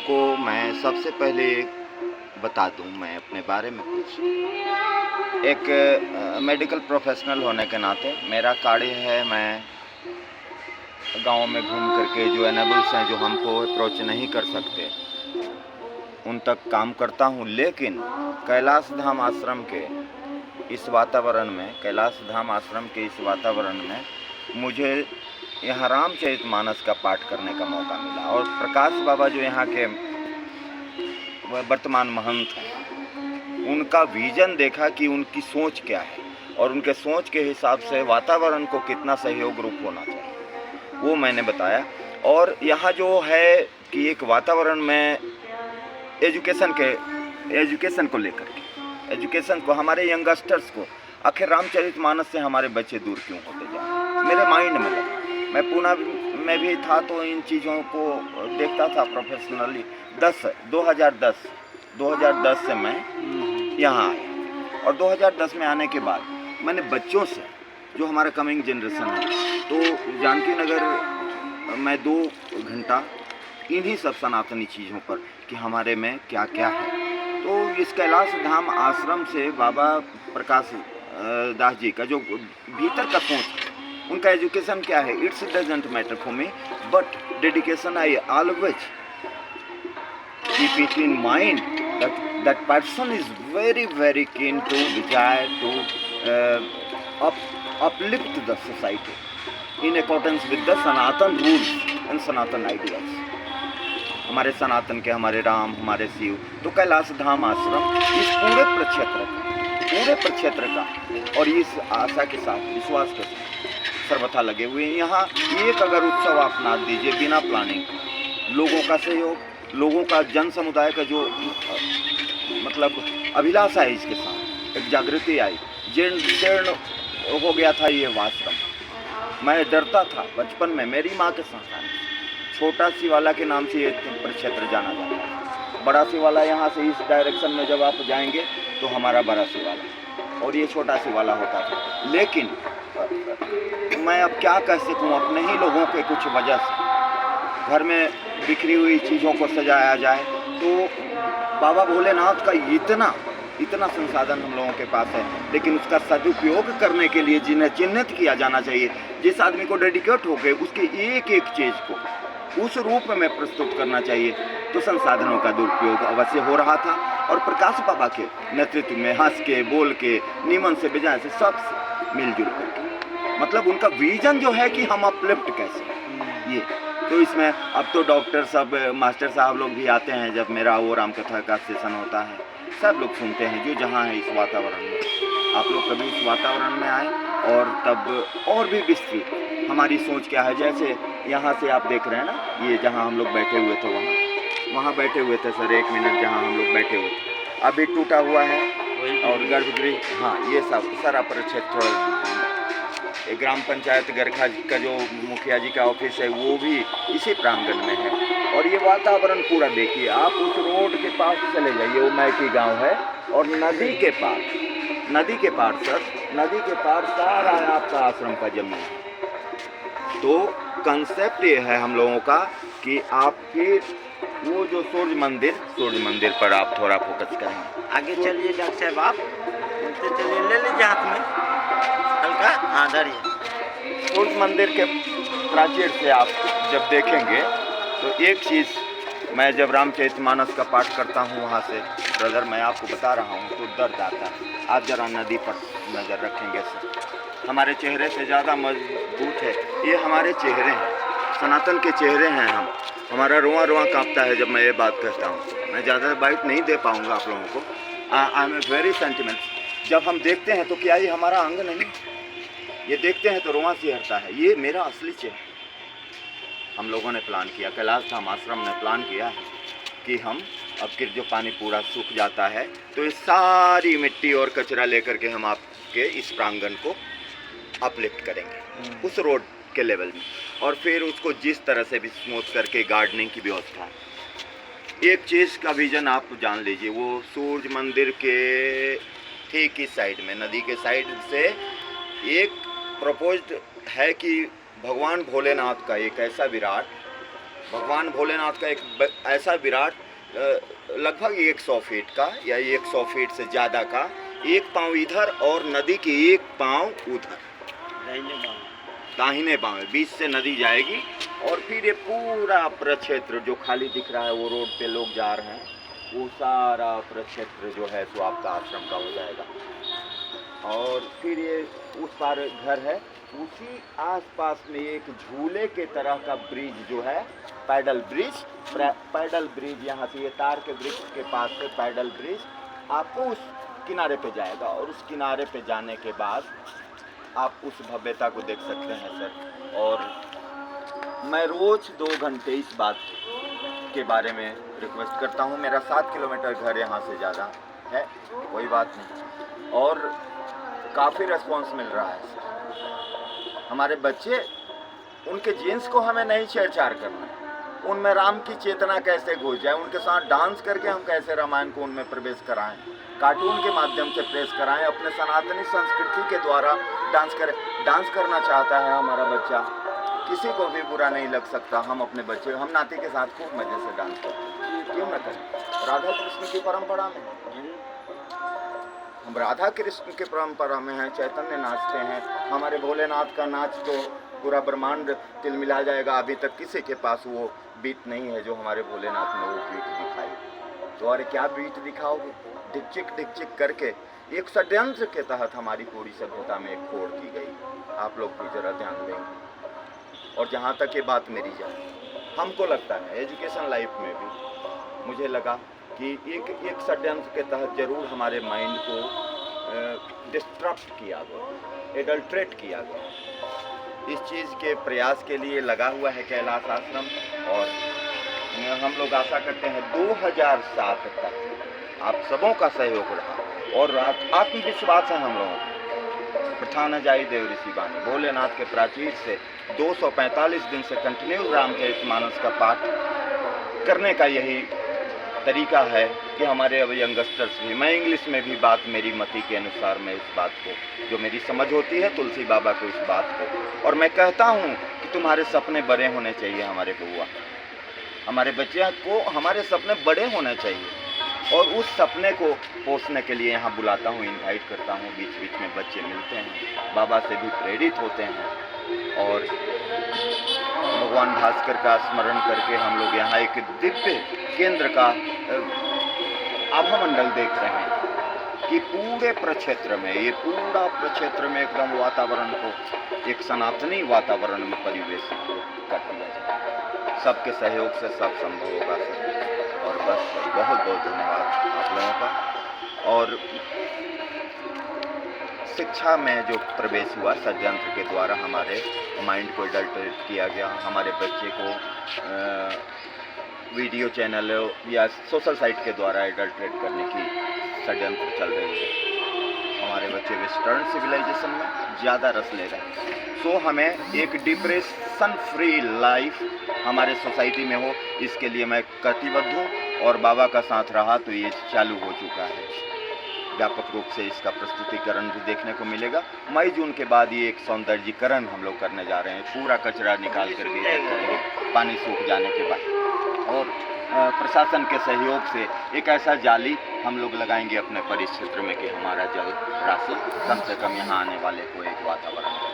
आपको मैं सबसे पहले बता दूं मैं अपने बारे में कुछ। एक मेडिकल प्रोफेशनल होने के नाते मेरा कार्य है, मैं गाँव में घूम करके जो एनेबल्स हैं, जो हमको अप्रोच नहीं कर सकते, उन तक काम करता हूं। लेकिन कैलाश धाम आश्रम के इस वातावरण में मुझे यहाँ रामचरितमानस का पाठ करने का मौका मिला। और प्रकाश बाबा जो यहाँ के वर्तमान महंत हैं, उनका विजन देखा कि उनकी सोच क्या है और उनके सोच के हिसाब से वातावरण को कितना सहयोग रूप होना चाहिए, वो मैंने बताया। और यहाँ जो है कि एक वातावरण में एजुकेशन को लेकर के, एजुकेशन को, हमारे यंगस्टर्स को, आखिर रामचरितमानस से हमारे बच्चे दूर क्यों होते जा रहे हैं, मेरे माइंड में लगा। मैं पूना में भी था तो इन चीज़ों को देखता था प्रोफेशनली। 2010 से मैं यहाँ आया और 2010 में आने के बाद मैंने बच्चों से, जो हमारा कमिंग जनरेशन है, तो जानकी नगर मैं 2 घंटा इन्हीं सब सनातनी चीज़ों पर कि हमारे में क्या क्या है। तो इस कैलाश धाम आश्रम से बाबा प्रकाश दास जी का जो भीतर का सोच है, उनका एजुकेशन क्या है, it's doesn't matter for me, but dedication I always keep it in mind that person is very keen to desire to uplift the society in accordance with the Sanatan rules and Sanatan ideas. हमारे सनातन के, हमारे राम, हमारे शिव। तो कैलाश धाम आश्रम इस पूरे प्रक्षेत्र का और इस आशा के साथ, विश्वास के साथ सर्वथा लगे हुए हैं। यहाँ एक अगर उत्सव आप नाच दीजिए बिना प्लानिंग, लोगों का सहयोग, लोगों का, जन समुदाय का जो मतलब अभिलाषा है, इसके साथ एक जागृति आई। जीर्ण हो गया था ये आश्रम। मैं डरता था बचपन में, मेरी माँ के साथ आने। छोटा शिवाला के नाम से ये प्रक्षेत्र जाना जाता है। बड़ा शिवाला यहाँ से इस डायरेक्शन में जब आप जाएंगे तो हमारा बड़ा शिवाला और ये छोटा शिवाला होता था। लेकिन मैं अब क्या कह सकूँ, अपने ही लोगों के कुछ वजह से घर में बिखरी हुई चीज़ों को सजाया जाए तो बाबा भोलेनाथ का इतना संसाधन हम लोगों के पास है, लेकिन उसका सदुपयोग करने के लिए जिन्हें चिन्हित किया जाना चाहिए, जिस आदमी को डेडिकेट हो गए उसके एक एक चीज़ को उस रूप में प्रस्तुत करना चाहिए, तो संसाधनों का दुरुपयोग अवश्य हो रहा था। और प्रकाश बाबा के नेतृत्व में हंस के, बोल के, निमन से, बेजाय से, सब मिलजुल करके, मतलब उनका विजन जो है कि हम अपलिफ्ट कैसे, ये तो इसमें अब तो डॉक्टर सब, मास्टर साहब लोग भी आते हैं। जब मेरा वो रामकथा का सेशन होता है, सब लोग सुनते हैं जो जहाँ है इस वातावरण में। आप लोग कभी इस वातावरण में आए और तब और भी विस्तृत हमारी सोच क्या है। जैसे यहाँ से आप देख रहे हैं ना, ये जहाँ हम लोग बैठे हुए थे, वहाँ बैठे हुए थे सर, 1 मिनट जहाँ हम लोग बैठे हुए थे, अभी टूटा हुआ है। और गर्भगृह, हाँ, ये सब सारा प्रक्षेत्र, ग्राम पंचायत गरखा का जो मुखिया जी का ऑफिस है वो भी इसी प्रांगण में है। और ये वातावरण पूरा देखिए, आप उस रोड के पास चले जाइए, वो मैकी गांव है, और नदी के पार सर, नदी के पार सारा आपका आश्रम का जमीन है। तो कंसेप्ट ये है हम लोगों का कि आपके वो जो सूर्य मंदिर पर आप थोड़ा फोकस करें। आगे चलिए डॉक्टर साहब, आप चलिए, ले लीजिए हाथ में हल्का, हाँ धरिए। सूर्य मंदिर के प्राचीर से आप जब देखेंगे तो एक चीज़, मैं जब रामचरितमानस का पाठ करता हूँ वहाँ से, ब्रदर मैं आपको बता रहा हूँ, तो दर्द आता है। आप जरा नदी पर नज़र रखेंगे सर, हमारे चेहरे से ज़्यादा मजबूत है ये हमारे चेहरे हैं, सनातन के चेहरे हैं हम। हमारा रोआ कांपता है जब मैं ये बात कहता हूँ। मैं ज़्यादा बाइट नहीं दे पाऊँगा आप लोगों को, I am a very sentiment. जब हम देखते हैं तो क्या ये हमारा अंग नहीं, ये देखते हैं तो रोआ सिहरता है। ये मेरा असली चेहरा। हम लोगों ने प्लान किया, कैलाश धाम आश्रम ने प्लान किया है कि हम अब कि जो पानी पूरा सूख जाता है तो ये सारी मिट्टी और कचरा लेकर के हम आपके इस प्रांगण को अपलिफ्ट करेंगे उस रोड के लेवल में, और फिर उसको जिस तरह से भी स्मूथ करके गार्डनिंग की व्यवस्था है। एक चीज़ का विजन आप जान लीजिए, वो सूर्य मंदिर के ठीक इस साइड में, नदी के साइड से एक प्रपोज्ड है कि भगवान भोलेनाथ का एक ऐसा विराट भगवान भोलेनाथ का एक ऐसा विराट लगभग 100 फीट का या 100 फीट से ज़्यादा का, एक पाँव इधर और नदी की एक पाँव उधर, दाहिने पाँव बीच से नदी जाएगी। और फिर ये पूरा प्रक्षेत्र जो खाली दिख रहा है, वो रोड पे लोग जा रहे हैं, वो सारा प्रक्षेत्र जो है सो आपका आश्रम का हो जाएगा। और फिर ये उस पार घर है, उसी आसपास में एक झूले के तरह का ब्रिज जो है, पैडल ब्रिज यहाँ से ये तार के वृक्ष के पास से पैडल ब्रिज आपको उस किनारे पे जाएगा। और उस किनारे पे जाने के बाद आप उस भव्यता को देख सकते हैं सर। और मैं रोज़ 2 घंटे इस बात के बारे में रिक्वेस्ट करता हूँ। मेरा 7 किलोमीटर घर यहाँ से ज़्यादा है, कोई बात नहीं, और काफ़ी रिस्पॉन्स मिल रहा है सर। हमारे बच्चे, उनके जीन्स को हमें नहीं छेड़छाड़ करना है, उनमें राम की चेतना कैसे घुस जाए, उनके साथ डांस करके हम कैसे रामायण को उनमें प्रवेश कराएं, कार्टून के माध्यम से प्रवेश कराएं, अपने सनातनी संस्कृति के द्वारा डांस करें। डांस करना चाहता है हमारा बच्चा, किसी को भी बुरा नहीं लग सकता। हम अपने बच्चे, हम नाती के साथ खूब मज़े से डांस करते हैं, क्यों न करें। राधा कृष्ण की परंपरा में हम राधा कृष्ण की परंपरा में हैं, चैतन्य नाचते हैं। हमारे भोलेनाथ का नाच तो पूरा ब्रह्मांड तिलमिला जाएगा। अभी तक किसी के पास वो बीट नहीं है जो हमारे भोलेनाथ ने वो बीट दिखाई। तो अरे क्या बीट दिखाओगे, डिक-चिक करके। एक षड्यंत्र के तहत हमारी पूरी सभ्यता में एक खोड़ की गई, आप लोग भी जरा ध्यान देंगे। और जहाँ तक ये बात मेरी जाए, हमको लगता है एजुकेशन लाइफ में भी मुझे लगा कि एक षड्यंत्र के तहत जरूर हमारे माइंड को डिस्ट्रप्ट किया गया, एडल्ट्रेट किया गया। इस चीज़ के प्रयास के लिए लगा हुआ है कैलाश आश्रम। और हम लोग आशा करते हैं 2007 तक आप सबों का सहयोग रहा और आत्मविश्वास है हम लोगों को। प्रधान जाई देव ऋषि वाणी भोलेनाथ के प्राचीर से 245 दिन से कंटिन्यू रामचरितमानस का पाठ करने का यही तरीका है कि हमारे अब यंगस्टर्स भी, मैं इंग्लिश में भी बात मेरी मति के अनुसार मैं इस बात को, जो मेरी समझ होती है तुलसी बाबा को, इस बात को, और मैं कहता हूँ कि तुम्हारे सपने बड़े होने चाहिए हमारे बुआ, हमारे बच्चे को हमारे सपने बड़े होने चाहिए। और उस सपने को पोसने के लिए यहाँ बुलाता हूँ, इनवाइट करता हूँ। बीच बीच में बच्चे मिलते हैं, बाबा से भी प्रेरित होते हैं और भगवान भास्कर का स्मरण करके हम लोग यहाँ एक दिव्य केंद्र का आभामंडल देख रहे हैं कि पूरे प्रक्षेत्र में, ये पूरा प्रक्षेत्र में एकदम वातावरण को एक सनातनी वातावरण में परिवेशित कर दिया जाए। सबके सहयोग से सब संभव होगा सर। और बस बहुत बहुत धन्यवाद आप लोगों का। और शिक्षा में जो प्रवेश हुआ षड्यंत्र के द्वारा हमारे माइंड को एडल्ट्रेट किया गया, हमारे बच्चे को वीडियो चैनल या सोशल साइट के द्वारा एडल्ट्रेट करने की षड्यंत्र चल रही है। हमारे बच्चे वेस्टर्न सिविलाइजेशन में ज़्यादा रस ले रहे हैं। सो हमें एक डिप्रेशन फ्री लाइफ हमारे सोसाइटी में हो, इसके लिए मैं प्रतिबद्ध हूँ। और बाबा का साथ रहा तो ये चालू हो चुका है। व्यापक रूप से इसका प्रस्तुतिकरण भी देखने को मिलेगा। मई जून के बाद ये एक सौंदर्यीकरण हम लोग करने जा रहे हैं, पूरा कचरा निकाल करके करेंगे पानी सूख जाने के बाद। और प्रशासन के सहयोग से एक ऐसा जाली हम लोग लगाएंगे अपने परिक्षेत्र में कि हमारा जल राशि कम से कम यहाँ आने वाले को एक वातावरण